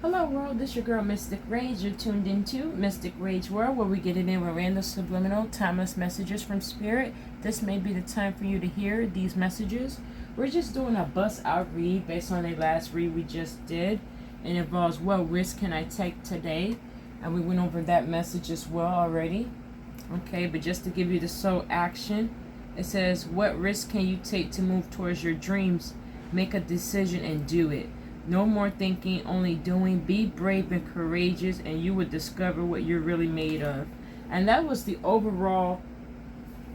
Hello world, this is your girl Mystic Rage. You're tuned into Mystic Rage World, where we get it in with random subliminal timeless messages from spirit. This may be the time for you to hear these messages. We're just doing a bust out read based on a last read we just did. It involves what risk can I take today, and we went over that message as well already. Okay, but just to give you the sole action, it says, what risk can you take to move towards your dreams? Make a decision and do it. No more thinking, only doing. Be brave and courageous, and you will discover what you're really made of. And that was the overall,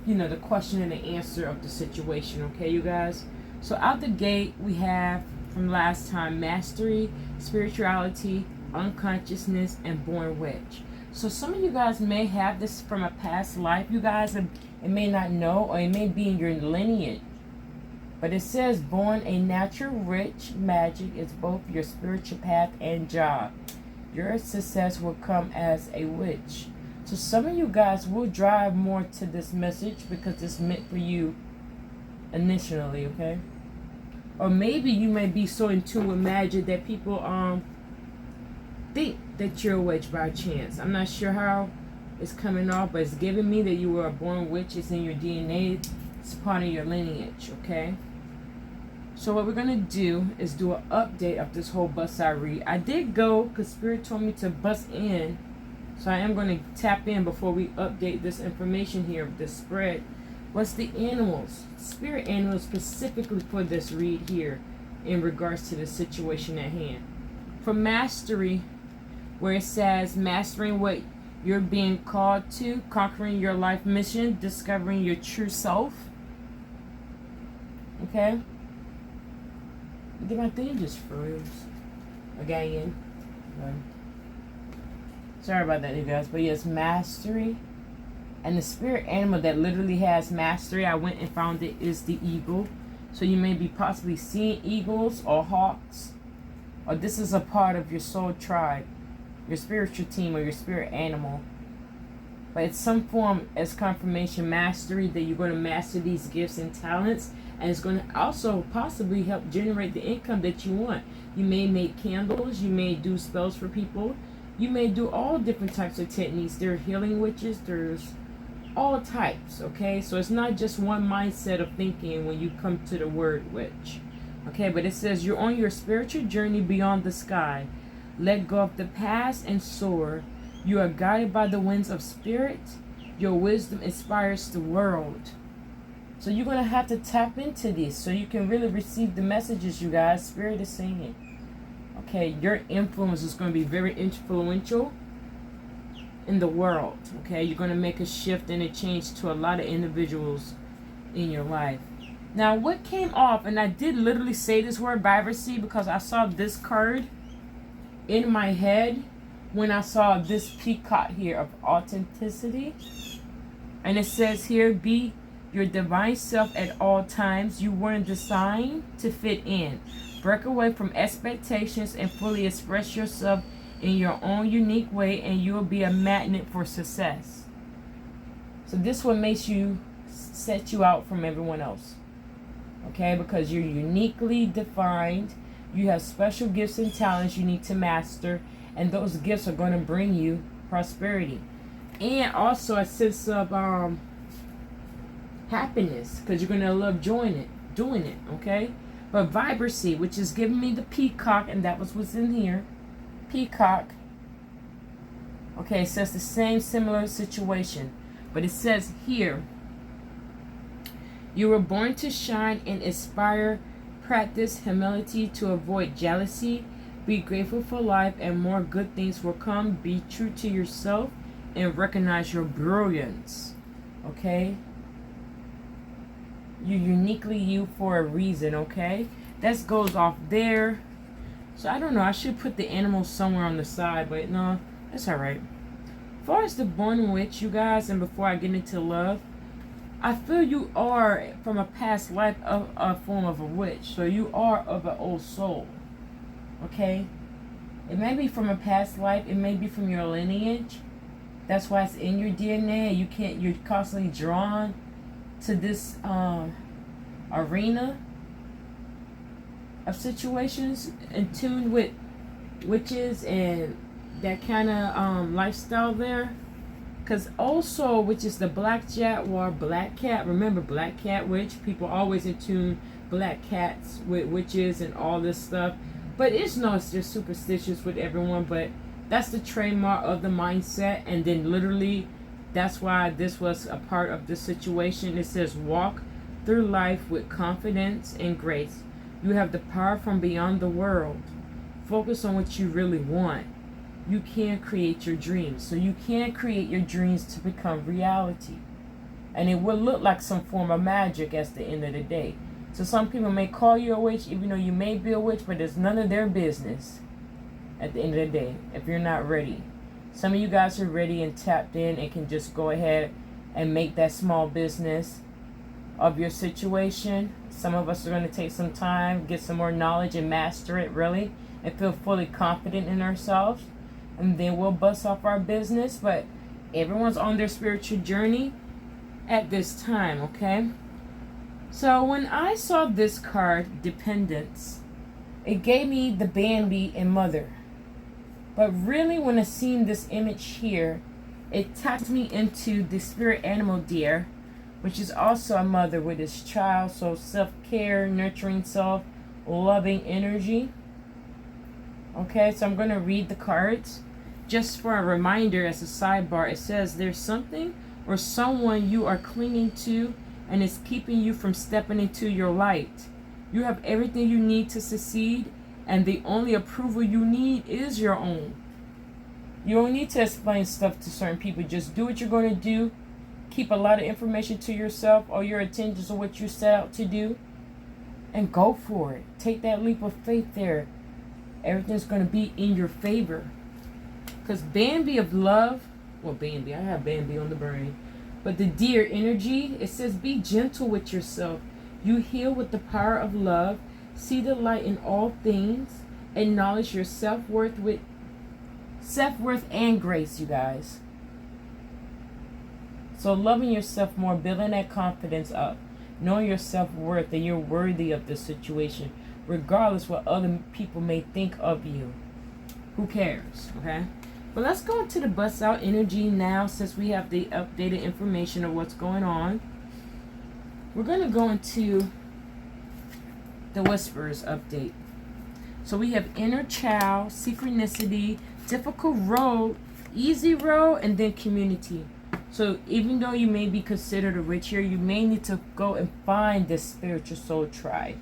the question and the answer of the situation, okay, you guys? So out the gate, we have, from last time, mastery, spirituality, unconsciousness, and born witch. So some of you guys may have this from a past life. You guys, it may not know, or it may be in your lineage. But it says, born a natural rich magic is both your spiritual path and job. Your success will come as a witch. So some of you guys will drive more to this message because it's meant for you initially, okay? Or maybe you may be so in tune with magic that people think that you're a witch by chance. I'm not sure how it's coming off, but it's giving me that you were a born witch. It's in your DNA. It's part of your lineage, okay? So what we're going to do is do an update of this whole bust I read. I did go, because Spirit told me to bust in. So I am going to tap in before we update this information here, this spread. What's the animals? Spirit animals specifically for this read here in regards to the situation at hand. For mastery, where it says mastering what you're being called to, conquering your life mission, discovering your true self. Okay? My thing just froze again. Sorry about that, you guys. But yes, mastery. And the spirit animal that literally has mastery, I went and found it, is the eagle. So you may be possibly seeing eagles or hawks. Or this is a part of your soul tribe, your spiritual team, or your spirit animal. But it's some form as confirmation mastery that you're going to master these gifts and talents. And it's going to also possibly help generate the income that you want. You may make candles. You may do spells for people. You may do all different types of techniques. There are healing witches. There's all types, okay? So it's not just one mindset of thinking when you come to the word witch. Okay, but it says you're on your spiritual journey beyond the sky. Let go of the past and soar. You are guided by the winds of spirit. Your wisdom inspires the world. So you're going to have to tap into this so you can really receive the messages, you guys. Spirit is saying. Okay, your influence is going to be very influential in the world. Okay, you're going to make a shift and a change to a lot of individuals in your life. Now, what came off, and I did literally say this word, vibrancy, because I saw this card in my head when I saw this peacock here of authenticity. And it says here, be your divine self at all times. You weren't designed to fit in. Break away from expectations and fully express yourself in your own unique way, and you'll be a magnet for success. So this one makes you set you out from everyone else. Okay, because you're uniquely defined. You have special gifts and talents you need to master, and those gifts are going to bring you prosperity. And also a sense of happiness, because you're going to love doing it, okay? But vibrancy, which is giving me the peacock, and that was what's in here. Peacock. Okay, it says the same similar situation. But it says here, you were born to shine and inspire. Practice humility to avoid jealousy. Be grateful for life, and more good things will come. Be true to yourself and recognize your brilliance. Okay? You're uniquely you for a reason, okay? That goes off there. So I don't know. I should put the animals somewhere on the side, but no, that's alright. As far as the born witch, you guys, and before I get into love, I feel you are from a past life of a form of a witch. So you are of an old soul. Okay? It may be from a past life. It may be from your lineage. That's why it's in your DNA. You're constantly drawn to this arena of situations in tune with witches and that kind of lifestyle there. Because also, which is the black jaguar, black cat. Remember, black cat witch. People always attune black cats with witches and all this stuff. But it's just superstitious with everyone. But that's the trademark of the mindset. And then literally, that's why this was a part of the situation. It says, walk through life with confidence and grace. You have the power from beyond the world. Focus on what you really want. You can create your dreams. So you can create your dreams to become reality. And it will look like some form of magic at the end of the day. So some people may call you a witch, even though you may be a witch, but it's none of their business at the end of the day if you're not ready. Some of you guys are ready and tapped in and can just go ahead and make that small business of your situation. Some of us are going to take some time, get some more knowledge and master it really, and feel fully confident in ourselves. And then we'll bust off our business. But everyone's on their spiritual journey at this time, okay? So when I saw this card, Dependence, it gave me the Bambi and Mother. But really when I seen this image here, it tapped me into the spirit animal deer, which is also a mother with its child. So self-care, nurturing self, loving energy. Okay, so I'm going to read the cards. Just for a reminder, as a sidebar, it says there's something or someone you are clinging to and it's keeping you from stepping into your light. You have everything you need to succeed, and the only approval you need is your own. You don't need to explain stuff to certain people. Just do what you're going to do. Keep a lot of information to yourself or your intentions of what you set out to do, and go for it. Take that leap of faith there. Everything's going to be in your favor. Because Bambi of love, well, Bambi, I have Bambi on the brain. But the deer energy, it says be gentle with yourself. You heal with the power of love. See the light in all things. Acknowledge your self-worth and grace, you guys. So loving yourself more, building that confidence up. Knowing your self-worth and you're worthy of the situation. Regardless what other people may think of you. Who cares, okay? But let's go into the bust out energy now, since we have the updated information of what's going on. We're going to go into the Whisperers update. So we have inner child, synchronicity, difficult road, easy road, and then community. So even though you may be considered a witch here, you may need to go and find this spiritual soul tribe.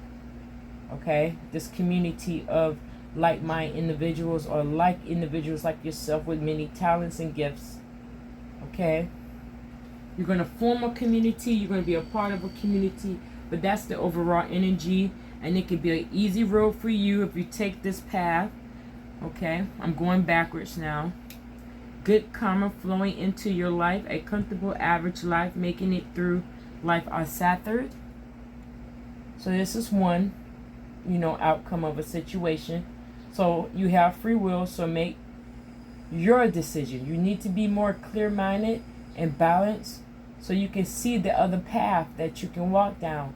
Okay? This community of like-minded individuals or like individuals like yourself with many talents and gifts. Okay? You're going to form a community. You're going to be a part of a community. But that's the overall energy. And it could be an easy road for you if you take this path. Okay? I'm going backwards now. Good karma flowing into your life. A comfortable average life. Making it through life unsathered. So this is one, outcome of a situation. So you have free will, so make your decision. You need to be more clear-minded and balanced so you can see the other path that you can walk down.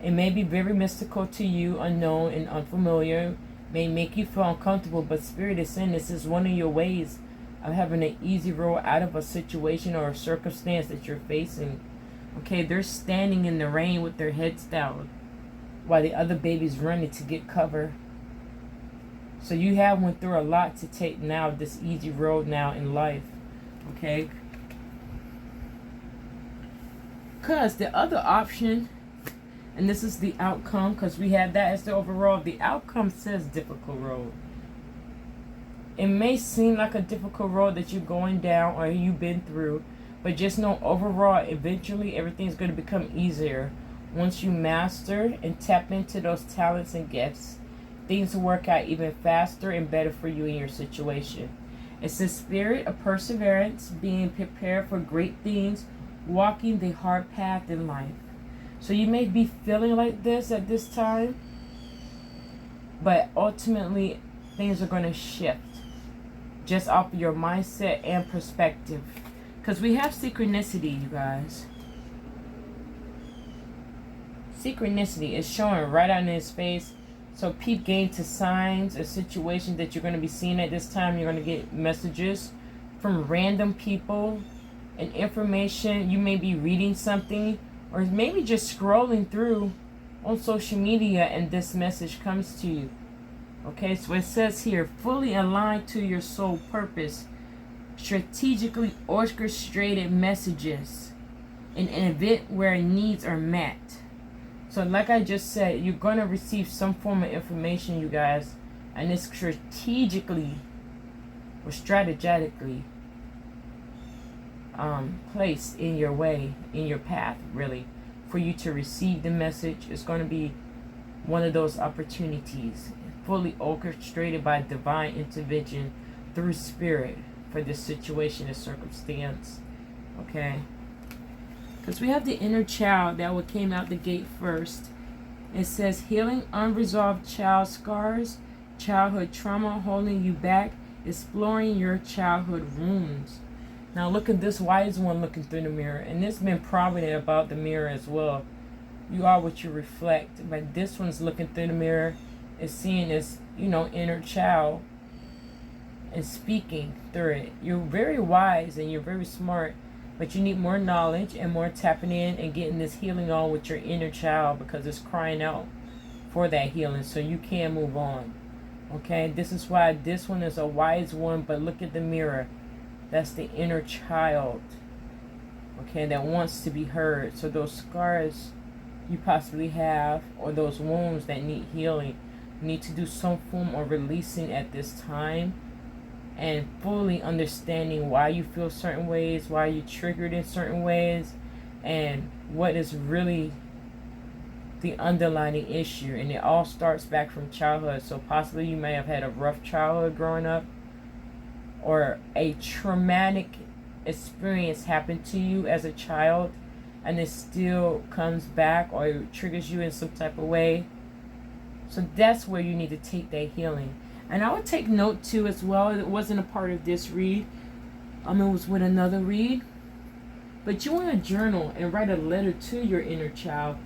It may be very mystical to you, unknown and unfamiliar, may make you feel uncomfortable, but Spirit is saying this is one of your ways of having an easy road out of a situation or a circumstance that you're facing. Okay, they're standing in the rain with their heads down while the other baby's running to get cover. So you have went through a lot to take now this easy road now in life. Okay? Because the other option, and this is the outcome, because we have that as the overall, the outcome says difficult road. It may seem like a difficult road that you're going down or you've been through, but just know overall, eventually everything's going to become easier. Once you master and tap into those talents and gifts, things will work out even faster and better for you in your situation. It's the spirit of perseverance, being prepared for great things, walking the hard path in life. So you may be feeling like this at this time, but ultimately things are going to shift just off of your mindset and perspective. Because we have synchronicity, you guys. Synchronicity is showing right on his face. So peep game to signs, a situation that you're going to be seeing at this time. You're going to get messages from random people and information. You may be reading something or maybe just scrolling through on social media and this message comes to you. Okay, so it says here, fully aligned to your soul purpose, strategically orchestrated messages in an event where needs are met. So like I just said, you're going to receive some form of information, you guys, and it's strategically or strategically placed in your way, in your path, really, for you to receive the message. It's going to be one of those opportunities, fully orchestrated by divine intervention through spirit for this situation and circumstance. Okay, because we have the inner child that what came out the gate first. It says healing unresolved child scars, childhood trauma holding you back, exploring your childhood wounds. Now look at this wise one looking through the mirror, and it's been prominent about the mirror as well. You are what you reflect, but this one's looking through the mirror, is seeing this, inner child and speaking through it. You're very wise and you're very smart, but you need more knowledge and more tapping in and getting this healing on with your inner child, because it's crying out for that healing so you can move on. Okay, this is why this one is a wise one, but look at the mirror. That's the inner child, okay, that wants to be heard. So those scars you possibly have, or those wounds that need healing, you need to do some form of releasing at this time, and fully understanding why you feel certain ways, why you're triggered in certain ways, and what is really the underlying issue. And it all starts back from childhood. So possibly you may have had a rough childhood growing up, or a traumatic experience happened to you as a child, and it still comes back or it triggers you in some type of way. So that's where you need to take that healing. And I would take note too as well. It wasn't a part of this read. It was with another read. But you want to journal and write a letter to your inner child,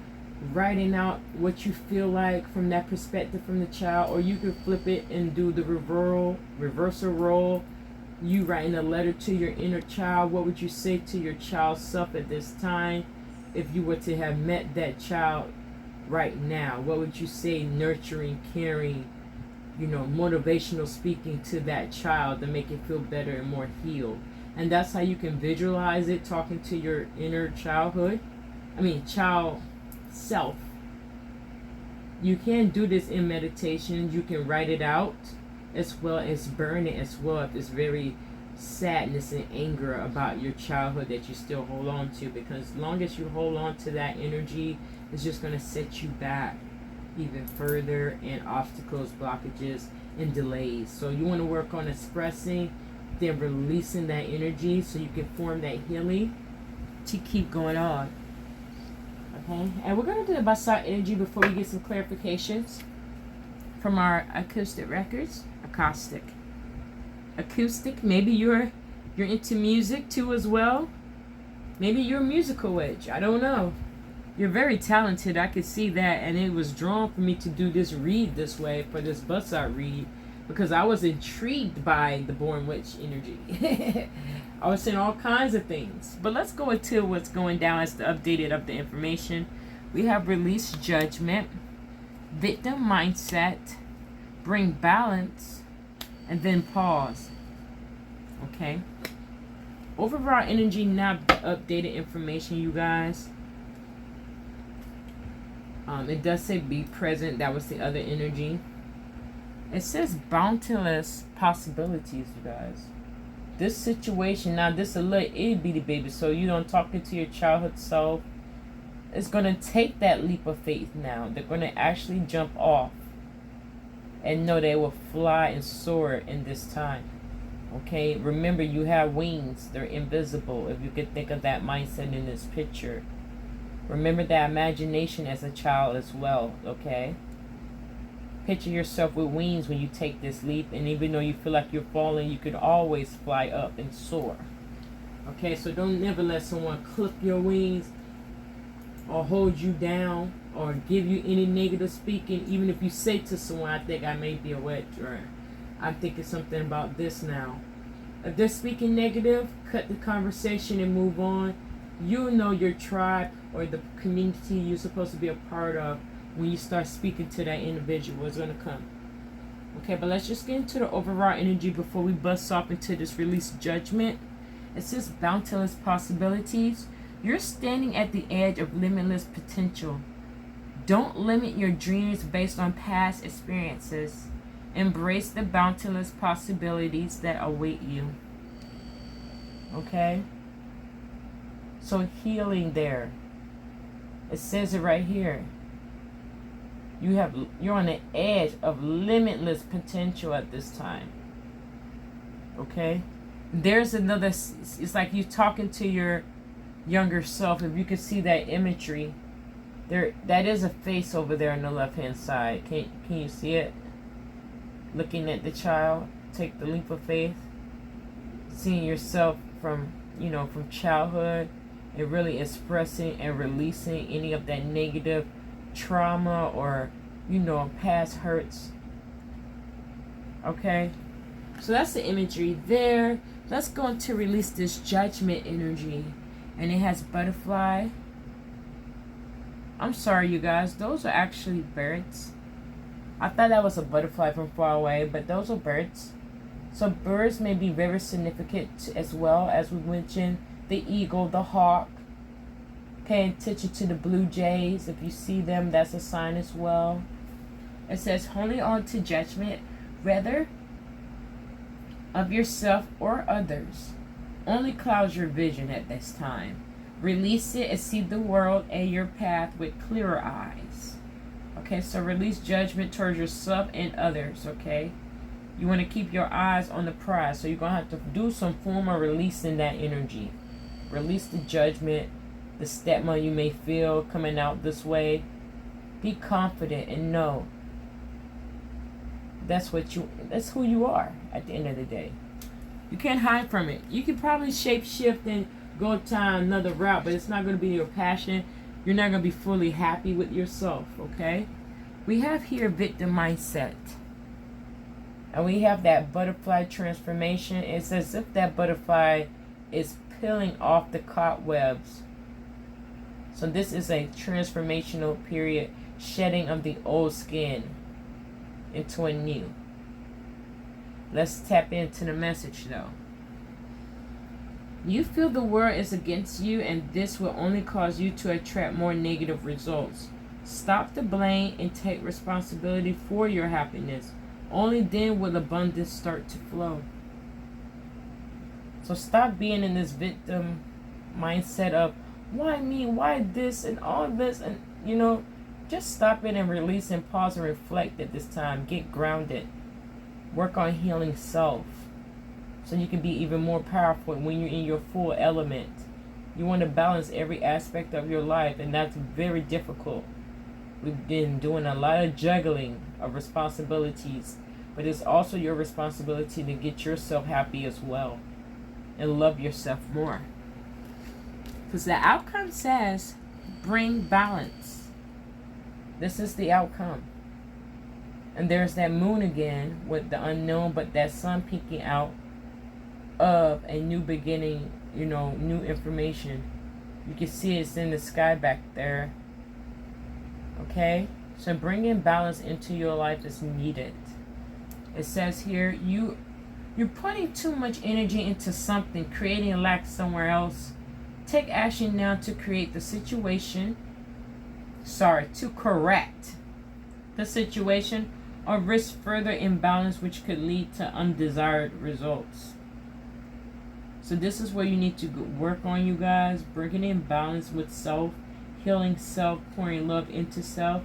writing out what you feel like from that perspective from the child. Or you could flip it and do the reversal role. You writing a letter to your inner child. What would you say to your child self at this time if you were to have met that child right now? What would you say, nurturing, caring, motivational speaking to that child to make it feel better and more healed? And that's how you can visualize it, talking to your inner child self. You can do this in meditation. You can write it out as well as burn it as well if it's very sadness and anger about your childhood that you still hold on to, because as long as you hold on to that energy, it's just going to set you back even further, and obstacles, blockages, and delays. So you want to work on expressing, then releasing that energy so you can form that healing to keep going on. Okay, and we're going to do the Basar energy before we get some clarifications from our acoustic records. Acoustic. Maybe you're into music too as well. Maybe you're a musical witch. I don't know. You're very talented. I could see that, and it was drawn for me to do this read this way for this Basar read because I was intrigued by the Born Witch energy. I was saying all kinds of things. But let's go into what's going down as the updated of the information. We have release judgment, victim mindset, bring balance, and then pause. Okay. Overall energy, not updated information, you guys. It does say be present. That was the other energy. It says boundless possibilities, you guys. This situation, now this a little itty bitty baby, so you don't talk it to your childhood self. It's going to take that leap of faith now. They're going to actually jump off and know they will fly and soar in this time. Okay, remember you have wings. They're invisible, if you could think of that mindset in this picture. Remember that imagination as a child as well, okay? Picture yourself with wings when you take this leap, and even though you feel like you're falling, you could always fly up and soar. Okay, so don't never let someone clip your wings or hold you down or give you any negative speaking. Even if you say to someone, I think I may be a witch, or I'm thinking something about this now. If they're speaking negative, cut the conversation and move on. You know your tribe or the community you're supposed to be a part of when you start speaking to that individual is going to come. Okay, but let's just get into the overall energy before we bust off into this release judgment. It says boundless possibilities. You're standing at the edge of limitless potential. Don't limit your dreams based on past experiences. Embrace the boundless possibilities that await you. Okay? So healing there. It says it right here. You're on the edge of limitless potential at this time. Okay? There's another, it's like you talking to your younger self. If you can see that imagery, that is a face over there on the left hand side. Can you see it? Looking at the child, take the leap of faith, seeing yourself from childhood, and really expressing and releasing any of that negative trauma or past hurts. Okay, so that's the imagery there. Let's go into release this judgment energy, and it has butterfly. I'm sorry, you guys, those are actually birds. I thought that was a butterfly from far away, but those are birds. So birds may be very significant as well, as we mentioned, the eagle, the hawk. Pay attention to the blue jays. If you see them, that's a sign as well. It says, holding on to judgment, whether of yourself or others, only clouds your vision at this time. Release it and see the world and your path with clearer eyes. Okay, so release judgment towards yourself and others, okay? You want to keep your eyes on the prize, so you're going to have to do some form of releasing that energy. Release the judgment, the stigma you may feel coming out this way. Be confident and know that's who you are at the end of the day. You can't hide from it. You can probably shape shift and go down another route, but it's not going to be your passion. You're not going to be fully happy with yourself, okay? We have here victim mindset. And we have that butterfly transformation. It's as if that butterfly is peeling off the cobwebs. So this is a transformational period, shedding of the old skin into a new. Let's tap into the message though. You feel the world is against you, and this will only cause you to attract more negative results. Stop the blame and take responsibility for your happiness. Only then will abundance start to flow. So stop being in this victim mindset of, why me, why this, and all this, and just stop it and release and pause and reflect at this time. Get grounded. Work on healing self, so you can be even more powerful when you're in your full element. You want to balance every aspect of your life, and that's very difficult. We've been doing a lot of juggling of responsibilities, but it's also your responsibility to get yourself happy as well and love yourself more. Because the outcome says, bring balance. This is the outcome. And there's that moon again with the unknown, but that sun peeking out of a new beginning, new information. You can see it's in the sky back there. Okay? So bringing balance into your life is needed. It says here, you're putting too much energy into something, creating a lack somewhere else. Take action now to create the situation. To correct the situation, or risk further imbalance, which could lead to undesired results. So this is where you need to work on, you guys, bringing in balance with self, healing self, pouring love into self,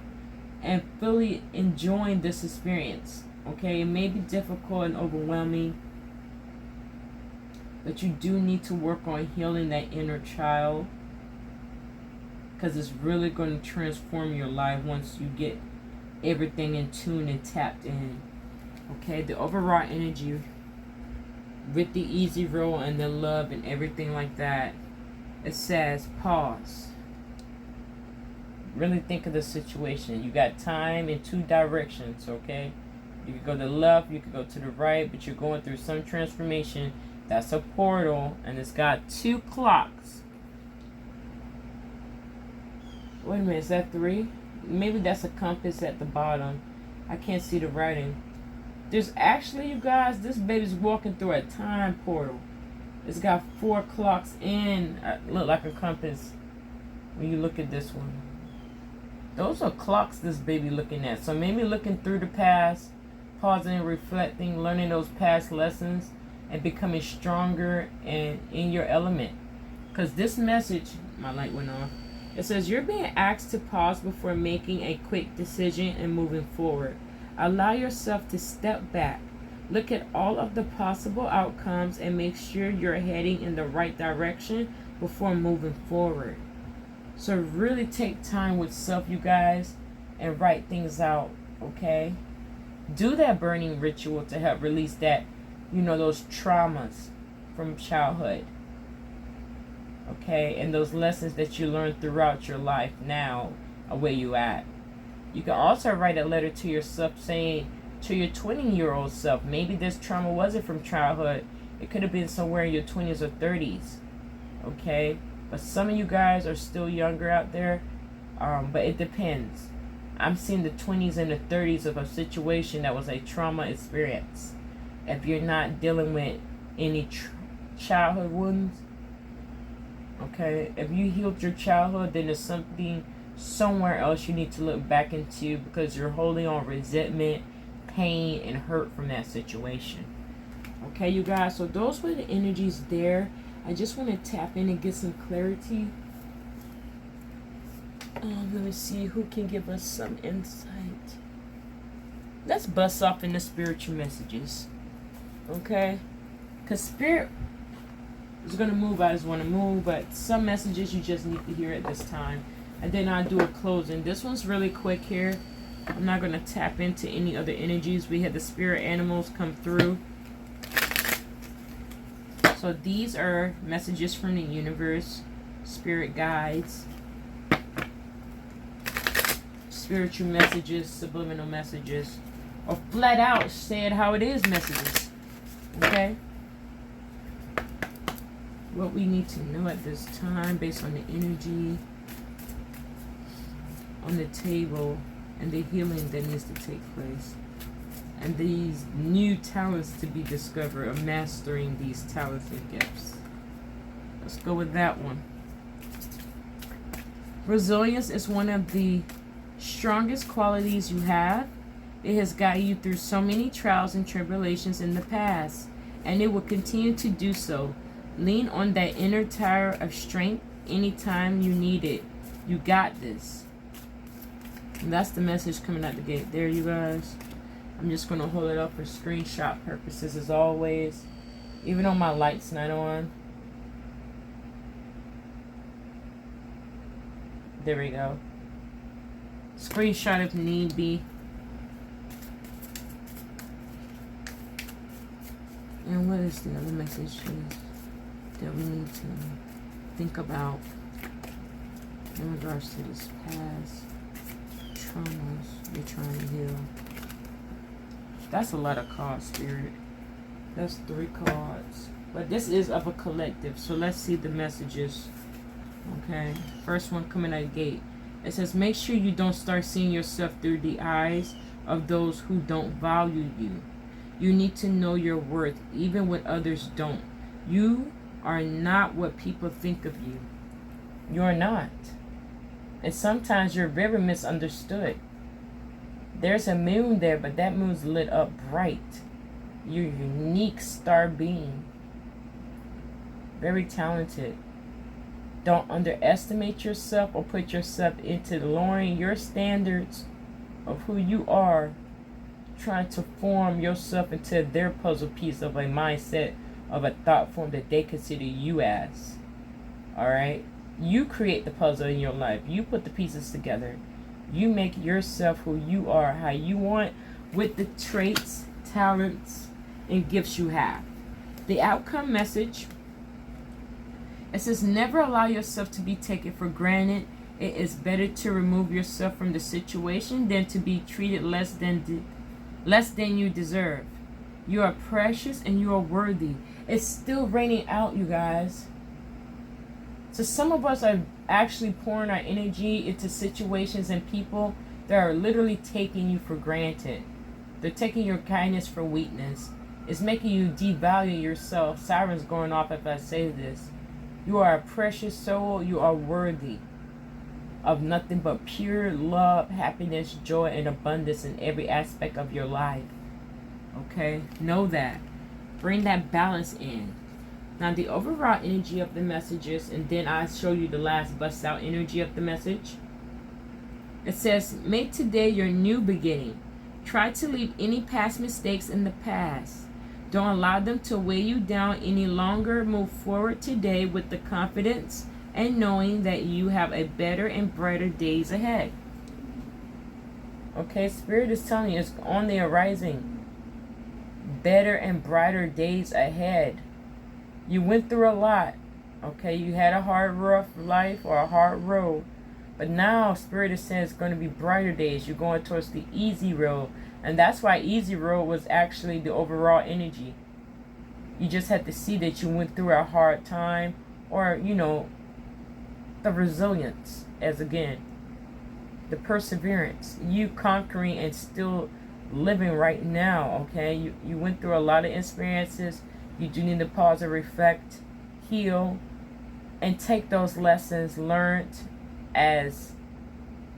and fully enjoying this experience. Okay, it may be difficult and overwhelming, but you do need to work on healing that inner child, because it's really going to transform your life once you get everything in tune and tapped in. Okay, the overall energy with the easy roll and the love and everything like that, it says pause. really think of the situation. You got time in two directions, okay? You could go to the left, you could go to the right, but you're going through some transformation. That's a portal, and it's got 2 clocks. Wait a minute, is that 3? Maybe that's a compass at the bottom. I can't see the writing. There's actually, you guys, this baby's walking through a time portal. It's got 4 clocks in. Look like a compass when you look at this one. Those are clocks this baby looking at. So maybe looking through the past, pausing, reflecting, learning those past lessons, and becoming stronger and in your element. Because this message, my light went off. It says you're being asked to pause before making a quick decision and moving forward. Allow yourself to step back. Look at all of the possible outcomes and make sure you're heading in the right direction before moving forward. So really take time with self, you guys, and write things out, okay? Do that burning ritual to help release that, those traumas from childhood, okay? And those lessons that you learned throughout your life now, where you at. You can also write a letter to yourself saying, to your 20-year-old self, maybe this trauma wasn't from childhood. It could have been somewhere in your 20s or 30s, okay? But some of you guys are still younger out there, but it depends. I'm seeing the 20s and the 30s of a situation that was a trauma experience. If you're not dealing with any childhood wounds, okay? If you healed your childhood, then there's something somewhere else you need to look back into because you're holding on resentment, pain, and hurt from that situation. Okay, you guys, so those were the energies there. I just want to tap in and get some clarity. Let me see who can give us some insight. Let's bust off in the spiritual messages. Okay? Because spirit is going to move. I just want to move, but some messages you just need to hear at this time. And then I'll do a closing. This one's really quick here. I'm not going to tap into any other energies. We had the spirit animals come through. So these are messages from the universe, spirit guides, spiritual messages, subliminal messages, or flat out say it how it is messages. Okay? What we need to know at this time based on the energy on the table and the healing that needs to take place. And these new talents to be discovered, of mastering these talents and gifts. Let's go with that one. Resilience is one of the strongest qualities you have. It has guided you through so many trials and tribulations in the past, and it will continue to do so. Lean on that inner tower of strength anytime you need it. You got this. And that's the message coming out the gate there, you guys. I'm just going to hold it up for screenshot purposes as always. Even though my light's not on. There we go. Screenshot if need be. And what is the other message that we need to think about in regards to this past traumas we're trying to heal? That's a lot of cards, Spirit. That's 3 cards. But this is of a collective. So let's see the messages. Okay. First one coming out of the gate. It says, make sure you don't start seeing yourself through the eyes of those who don't value you. You need to know your worth, even when others don't. You are not what people think of you. You're not. And sometimes you're very misunderstood. There's a moon there, but that moon's lit up bright. You're a unique star being. Very talented. Don't underestimate yourself or put yourself into lowering your standards of who you are, trying to form yourself into their puzzle piece of a mindset of a thought form that they consider you as. Alright? You create the puzzle in your life. You put the pieces together. You make yourself who you are, how you want, with the traits, talents, and gifts you have. The outcome message, it says, never allow yourself to be taken for granted. It is better to remove yourself from the situation than to be treated less than you deserve. You are precious and you are worthy. It's still raining out, you guys. So some of us are actually pouring our energy into situations and people that are literally taking you for granted. They're taking your kindness for weakness. It's making you devalue yourself. Sirens going off if I say this. You are a precious soul. You are worthy of nothing but pure love, happiness, joy, and abundance in every aspect of your life. Okay? Know that. Bring that balance in. Now, the overall energy of the messages, and then I show you the last bust out energy of the message. It says, make today your new beginning. Try to leave any past mistakes in the past. Don't allow them to weigh you down any longer. Move forward today with the confidence and knowing that you have a better and brighter days ahead. Okay, Spirit is telling you it's on the horizon. Better and brighter days ahead. You went through a lot. Okay, you had a hard, rough life or a hard road. But now Spirit is saying it's going to be brighter days. You're going towards the easy road. And that's why easy road was actually the overall energy. You just had to see that you went through a hard time, or, you know, the resilience, as again, the perseverance, you conquering and still living right now. Okay, you went through a lot of experiences. You do need to pause and reflect, heal, and take those lessons learned as,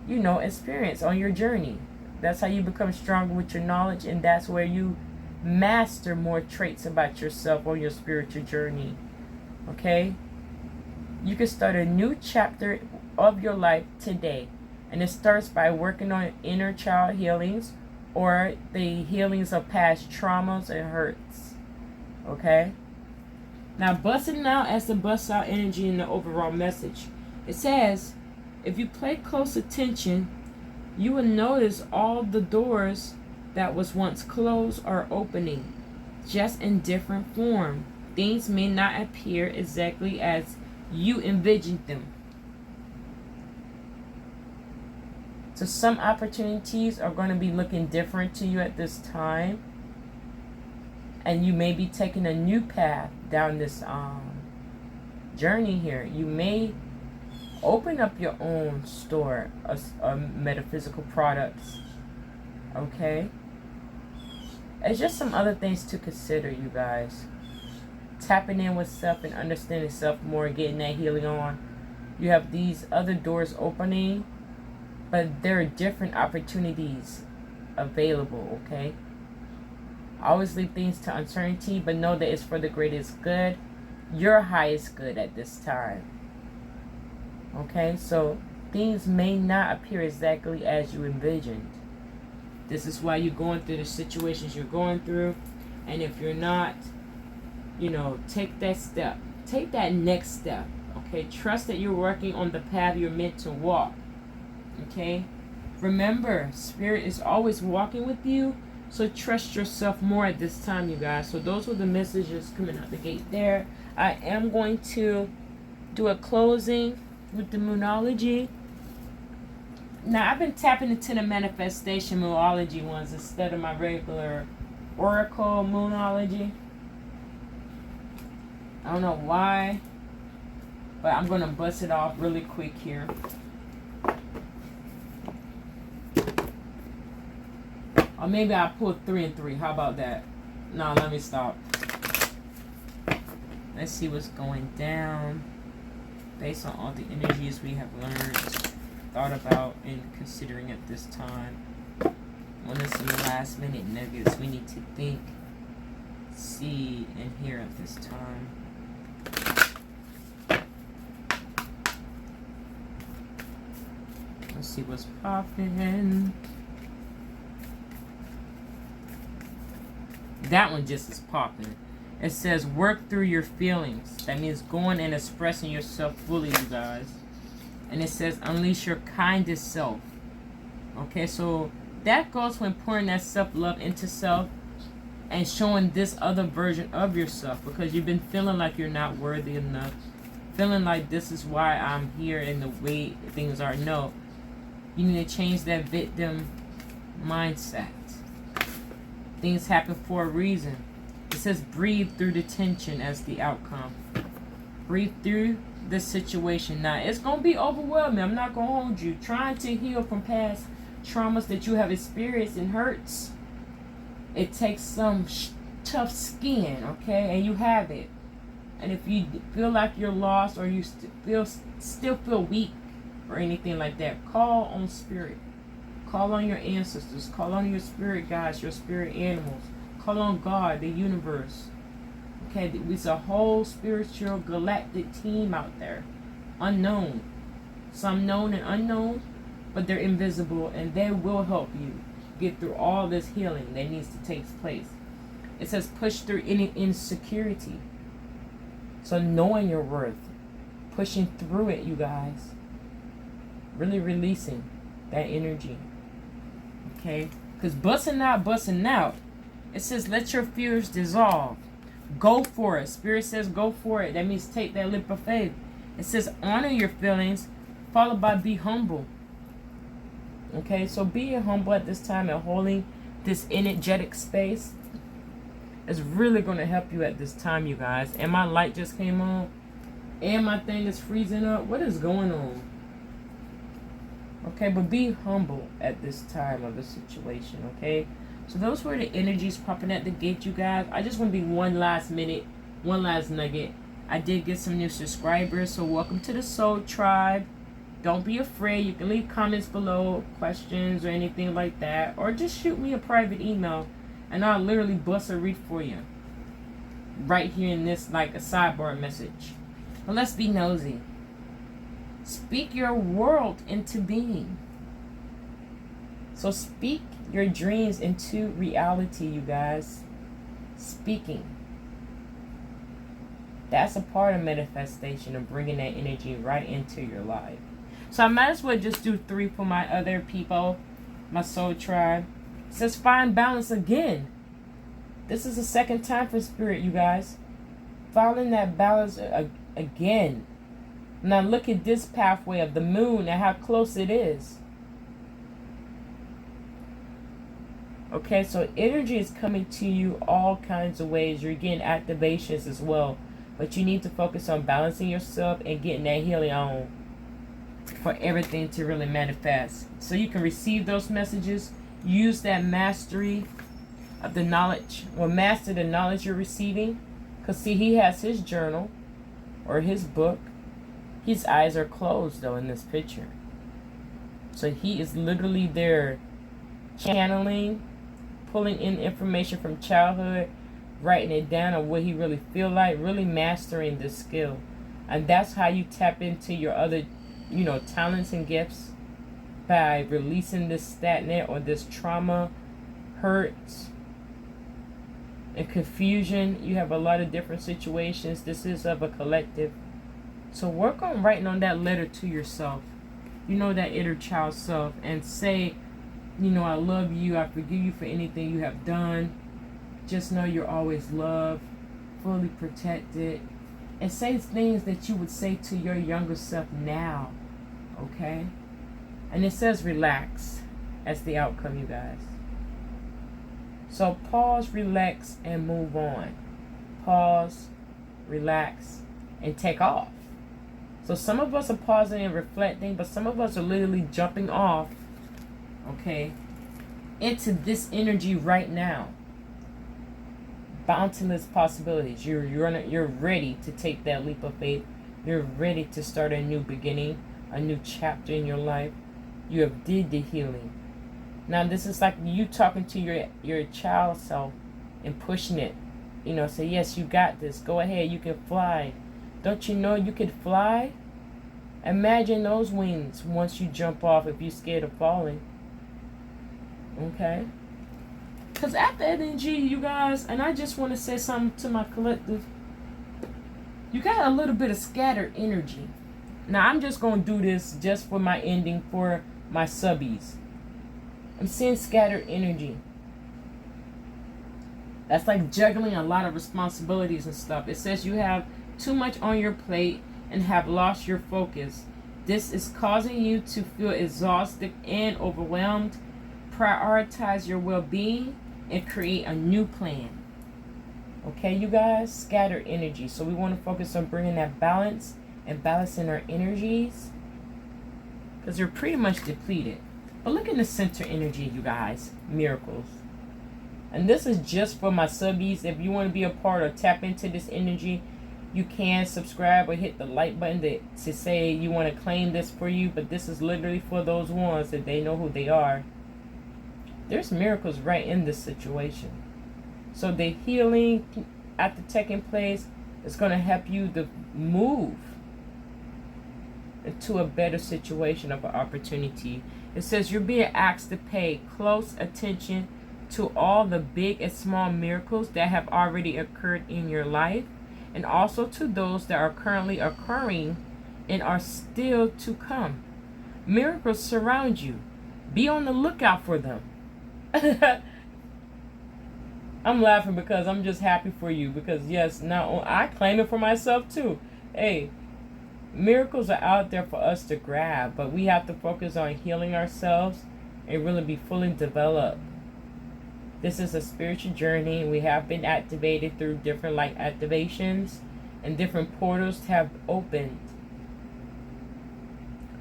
you know, experience on your journey. That's how you become stronger with your knowledge, and that's where you master more traits about yourself on your spiritual journey. Okay? You can start a new chapter of your life today, and it starts by working on inner child healings or the healings of past traumas and hurts. Okay? Now, busting out as the bust out energy in the overall message. It says, if you pay close attention, you will notice all the doors that was once closed are opening, just in different form. Things may not appear exactly as you envisioned them. So some opportunities are going to be looking different to you at this time. And you may be taking a new path down this journey here. You may open up your own store of metaphysical products. Okay? It's just some other things to consider, you guys. Tapping in with self and understanding self more, getting that healing on. You have these other doors opening, but there are different opportunities available, okay? Always leave things to uncertainty, but know that it's for the greatest good, your highest good at this time. Okay, so things may not appear exactly as you envisioned. This is why you're going through the situations you're going through. And if you're not, you know, take that step. Take that next step. Okay, trust that you're working on the path you're meant to walk. Okay, remember, Spirit is always walking with you. So trust yourself more at this time, you guys. So those were the messages coming out the gate there. I am going to do a closing with the moonology. Now, I've been tapping into the manifestation moonology ones instead of my regular oracle moonology. I don't know why, but I'm going to bust it off really quick here. Or maybe I'll pull 3 and 3. How about that? No, let me stop. Let's see what's going down based on all the energies we have learned, thought about, and considering at this time. What are some last minute nuggets we need to think, see, and hear at this time? Let's see what's popping. That one just is popping. It says work through your feelings. That means going and expressing yourself fully, you guys. And it says unleash your kindest self. Okay, so that goes when pouring that self-love into self and showing this other version of yourself, because you've been feeling like you're not worthy enough, feeling like this is why I'm here and the way things are. No. You need to change that victim mindset. Things happen for a reason. It says breathe through the tension as the outcome. Breathe through the situation. Now, it's going to be overwhelming. I'm not going to hold you. Trying to heal from past traumas that you have experienced and hurts. It takes some tough skin, okay? And you have it. And if you feel like you're lost or you still feel weak or anything like that, call on spirit. Call on your ancestors. Call on your spirit guides, your spirit animals. Call on God, the universe. Okay, it's a whole spiritual galactic team out there. Unknown. Some known and unknown, but they're invisible, and they will help you get through all this healing that needs to take place. It says push through any insecurity. So knowing your worth. Pushing through it, you guys. Really releasing that energy. Okay? Because busting out. It says let your fears dissolve. Go for it. Spirit says go for it. That means take that leap of faith. It says honor your feelings, followed by be humble. Okay, so being humble at this time and holding this energetic space is really going to help you at this time, you guys. And my light just came on. And my thing is freezing up. What is going on? Okay, but be humble at this time of the situation, okay? So those were the energies popping at the gate, you guys. I just want to be one last nugget. I did get some new subscribers, so welcome to the Soul Tribe. Don't be afraid. You can leave comments below, questions or anything like that. Or just shoot me a private email, and I'll literally bust a read for you. Right here in this, like a sidebar message. But let's be nosy. Speak your world into being. So speak your dreams into reality, you guys. Speaking. That's a part of manifestation, of bringing that energy right into your life. So I might as well just do 3 for my other people, my soul tribe. It says find balance again. This is the second time for spirit, you guys. Finding that balance again. Now look at this pathway of the moon and how close it is. Okay, so energy is coming to you all kinds of ways. You're getting activations as well. But you need to focus on balancing yourself and getting that healing on for everything to really manifest. So you can receive those messages. Use that mastery of the knowledge. Or master the knowledge you're receiving. Because see, he has his journal or his book. His eyes are closed though in this picture. So he is literally there channeling, pulling in information from childhood, writing it down on what he really feel like, really mastering this skill. And that's how you tap into your other, talents and gifts, by releasing this stagnant or this trauma, hurts, and confusion. You have a lot of different situations. This is of a collective. So work on writing on that letter to yourself. That inner child self, and say, I love you. I forgive you for anything you have done. Just know you're always loved, fully protected. And say things that you would say to your younger self now. Okay? And it says relax as the outcome, you guys. So pause, relax, and move on. Pause, relax, and take off. So some of us are pausing and reflecting, but some of us are literally jumping off, okay, into this energy right now. Boundless possibilities. You're ready to take that leap of faith. You're ready to start a new beginning, a new chapter in your life. You have did the healing. Now this is like you talking to your child self and pushing it. Say, yes, you got this. Go ahead, you can fly. Don't you know you could fly? Imagine those wings once you jump off if you're scared of falling. Okay? Because at the energy, you guys, and I just want to say something to my collective. You got a little bit of scattered energy. Now, I'm just going to do this just for my ending for my subbies. I'm seeing scattered energy. That's like juggling a lot of responsibilities and stuff. It says you have too much on your plate. and have lost your focus. This is causing you to feel exhausted and overwhelmed. Prioritize your well-being and create a new plan. Okay, you guys? Scattered energy. So we want to focus on bringing that balance and balancing our energies, because they're pretty much depleted. But look in the center energy, you guys. Miracles. And this is just for my subbies. If you want to be a part or tap into this energy, you can subscribe or hit the like button to say you want to claim this for you. But this is literally for those ones that they know who they are. There's miracles right in this situation. So the healing after taking place is going to help you to move into a better situation of an opportunity. It says you're being asked to pay close attention to all the big and small miracles that have already occurred in your life, and also to those that are currently occurring and are still to come. Miracles surround you. Be on the lookout for them. I'm laughing because I'm just happy for you, because yes, now I claim it for myself too. Hey, miracles are out there for us to grab, but we have to focus on healing ourselves and really be fully developed. This is a spiritual journey. We have been activated through different light activations, and different portals have opened.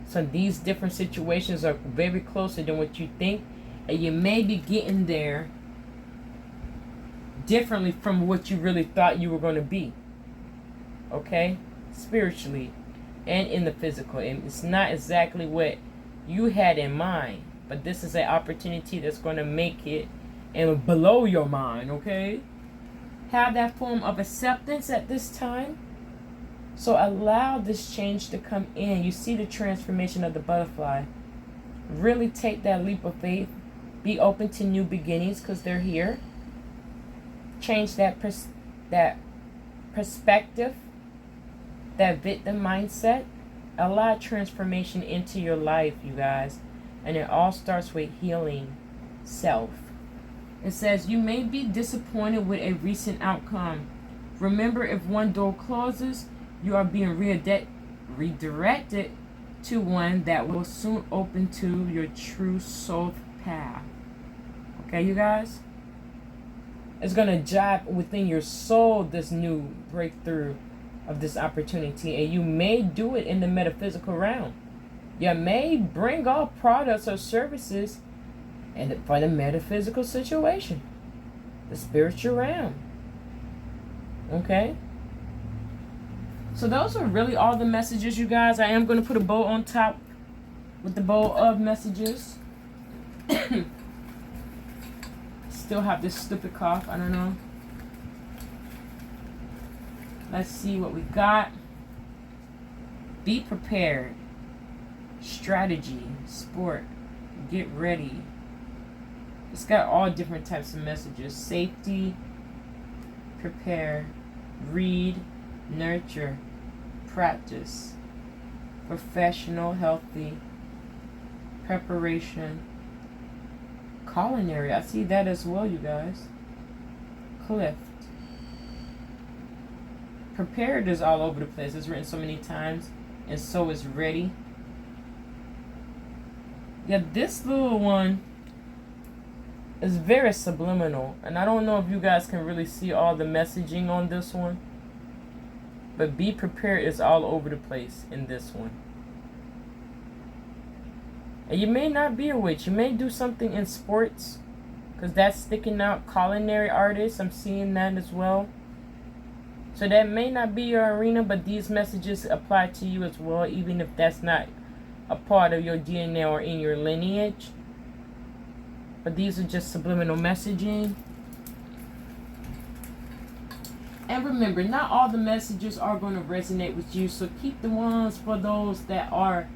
So these different situations are very closer than what you think, and you may be getting there differently from what you really thought you were going to be. Okay? Spiritually and in the physical. And it's not exactly what you had in mind, but this is an opportunity that's going to make it and below your mind. Okay? Have that form of acceptance at this time. So allow this change to come in. You see the transformation of the butterfly. Really take that leap of faith. Be open to new beginnings, because they're here. Change that perspective, that victim mindset. Allow transformation into your life, you guys. And it all starts with healing self. It says you may be disappointed with a recent outcome. Remember, if one door closes, you are being redirected to one that will soon open to your true soul path. Okay, you guys? It's going to jive within your soul, this new breakthrough of this opportunity. And you may do it in the metaphysical realm. You may bring all products or services for the metaphysical situation, the spiritual realm. Okay? So those are really all the messages, you guys. I am going to put a bow on top with the bow of messages. Still have this stupid cough. I don't know. Let's see what we got. Be prepared. Strategy. Sport. Get ready. It's got all different types of messages. Safety. Prepare. Read. Nurture. Practice. Professional. Healthy. Preparation. Culinary. I see that as well, you guys. Clift. Prepared is all over the place. It's written so many times. And so is ready. Yeah, this little one is very subliminal. And I don't know if you guys can really see all the messaging on this one. But be prepared is all over the place in this one. And you may not be a witch. You may do something in sports, because that's sticking out. Culinary artists, I'm seeing that as well. So that may not be your arena, but these messages apply to you as well, even if that's not a part of your DNA or in your lineage. But these are just subliminal messaging. And remember, not all the messages are going to resonate with you. So keep the ones for those that are,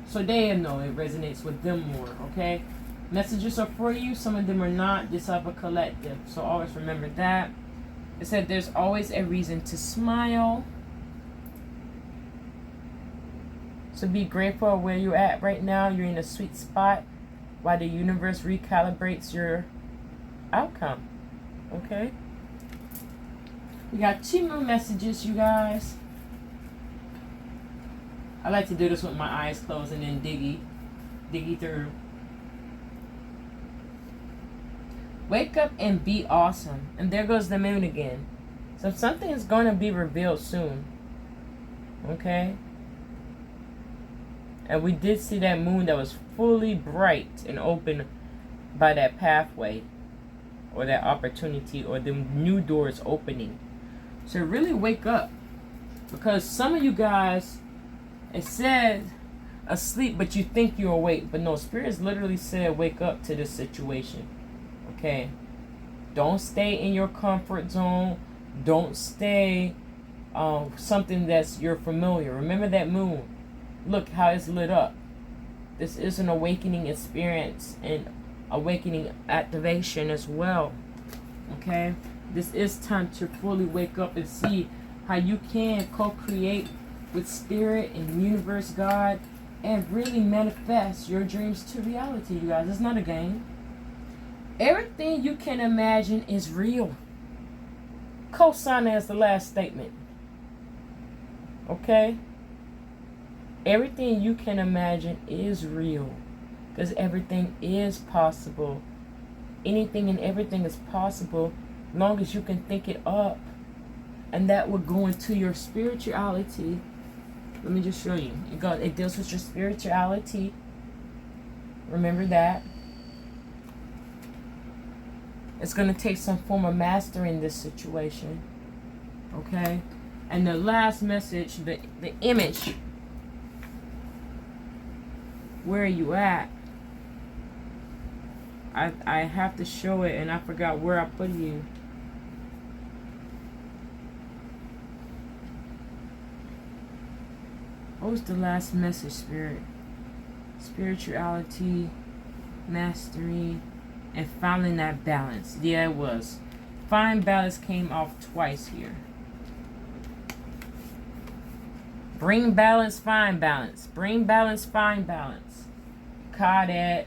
so they know it resonates with them more, okay? Messages are for you. Some of them are not. Just have a collective. So always remember that. It said there's always a reason to smile. So be grateful where you're at right now. You're in a sweet spot while the universe recalibrates your outcome. Okay? We got 2 more messages, you guys. I like to do this with my eyes closed and then diggy through. Wake up and be awesome. And there goes the moon again. So something is going to be revealed soon. Okay? And we did see that moon that was fully bright and open by that pathway, or that opportunity, or the new doors opening. So really wake up. Because some of you guys, it said asleep, but you think you're awake. But no, Spirit literally said wake up to this situation. Okay? Don't stay in your comfort zone. Don't stay something that's you're familiar. Remember that moon. Look how it's lit up. This is an awakening experience and awakening activation as well. Okay? This is time to fully wake up and see how you can co-create with Spirit and universe, God, and really manifest your dreams to reality, you guys. It's not a game. Everything you can imagine is real. Co-sign as the last statement. Okay? Everything you can imagine is real. Because everything is possible. Anything and everything is possible as long as you can think it up. And that will go into your spirituality. Let me just show you. It deals with your spirituality. Remember that. It's going to take some form of mastering this situation. Okay? And the last message, the image. Where are you at? I have to show it, and I forgot where I put you. What was the last message, Spirit? Spirituality, mastery, and finding that balance. Yeah, it was. Find balance came off twice here. Bring balance, find balance. Bring balance, find balance. Caught at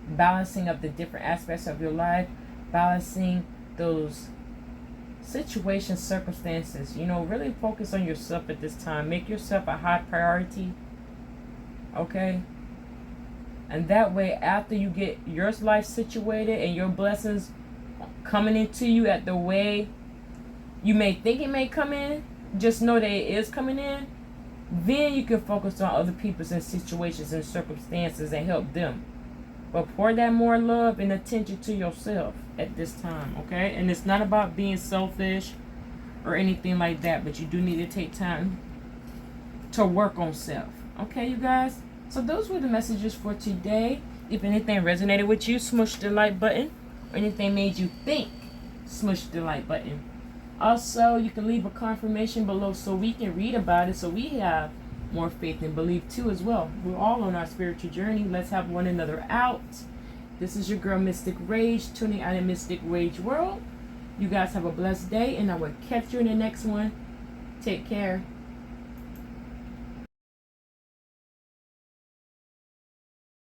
balancing of the different aspects of your life, balancing those situations, circumstances. You know, really focus on yourself at this time. Make yourself a high priority. Okay? And that way, after you get your life situated and your blessings coming into you at the way you may think it may come in, just know that it is coming in. Then you can focus on other people's and situations and circumstances and help them. But pour that more love and attention to yourself at this time, okay? And it's not about being selfish or anything like that, but you do need to take time to work on self. Okay, you guys? So those were the messages for today. If anything resonated with you, smush the like button. Or anything made you think, smush the like button. Also, you can leave a confirmation below so we can read about it, so we have more faith and belief too as well. We're all on our spiritual journey. Let's have one another out. This is your girl Mystic Rage, tuning out in Mystic Rage World. You guys have a blessed day, and I will catch you in the next one. Take care.